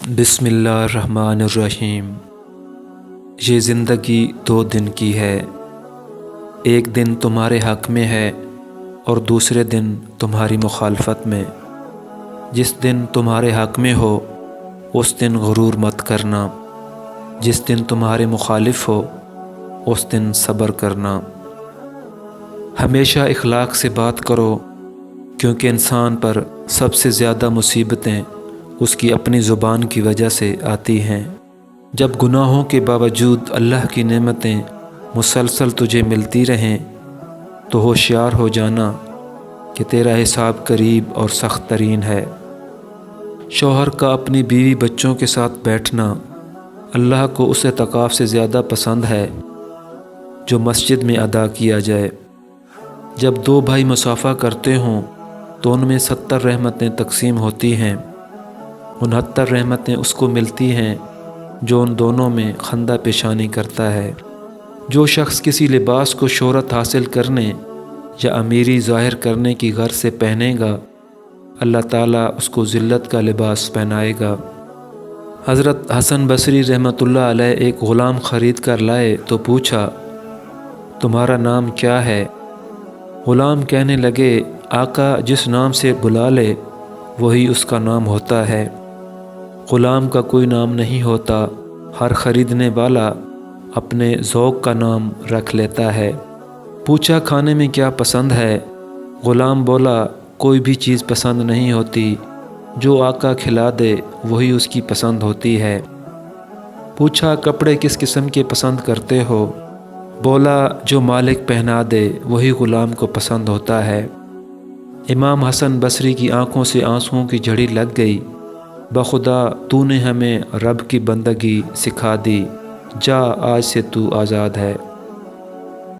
بسم اللہ الرحمن الرحیم۔ یہ زندگی 2 دن کی ہے، ایک دن تمہارے حق میں ہے اور دوسرے دن تمہاری مخالفت میں۔ جس دن تمہارے حق میں ہو اس دن غرور مت کرنا، جس دن تمہارے مخالف ہو اس دن صبر کرنا۔ ہمیشہ اخلاق سے بات کرو، کیونکہ انسان پر سب سے زیادہ مصیبتیں اس کی اپنی زبان کی وجہ سے آتی ہیں۔ جب گناہوں کے باوجود اللہ کی نعمتیں مسلسل تجھے ملتی رہیں تو ہوشیار ہو جانا کہ تیرا حساب قریب اور سخت ترین ہے۔ شوہر کا اپنی بیوی بچوں کے ساتھ بیٹھنا اللہ کو اس اعتکاف سے زیادہ پسند ہے جو مسجد میں ادا کیا جائے۔ جب 2 بھائی مصافحہ کرتے ہوں تو ان میں 70 رحمتیں تقسیم ہوتی ہیں، 69 رحمتیں اس کو ملتی ہیں جو ان دونوں میں خندہ پیشانی کرتا ہے۔ جو شخص کسی لباس کو شہرت حاصل کرنے یا امیری ظاہر کرنے کی غرض سے پہنے گا، اللہ تعالیٰ اس کو ذلت کا لباس پہنائے گا۔ حضرت حسن بصری رحمۃ اللہ علیہ ایک غلام خرید کر لائے تو پوچھا، تمہارا نام کیا ہے؟ غلام کہنے لگے، آقا جس نام سے بلا لے وہی اس کا نام ہوتا ہے۔ غلام کا کوئی نام نہیں ہوتا، ہر خریدنے والا اپنے ذوق کا نام رکھ لیتا ہے۔ پوچھا کھانے میں کیا پسند ہے؟ غلام بولا، کوئی بھی چیز پسند نہیں ہوتی، جو آقا کھلا دے وہی اس کی پسند ہوتی ہے۔ پوچھا کپڑے کس قسم کے پسند کرتے ہو؟ بولا، جو مالک پہنا دے وہی غلام کو پسند ہوتا ہے۔ امام حسن بصری کی آنکھوں سے آنسوؤں کی جھڑی لگ گئی۔ بخدا تو نے ہمیں رب کی بندگی سکھا دی، جا آج سے تو آزاد ہے۔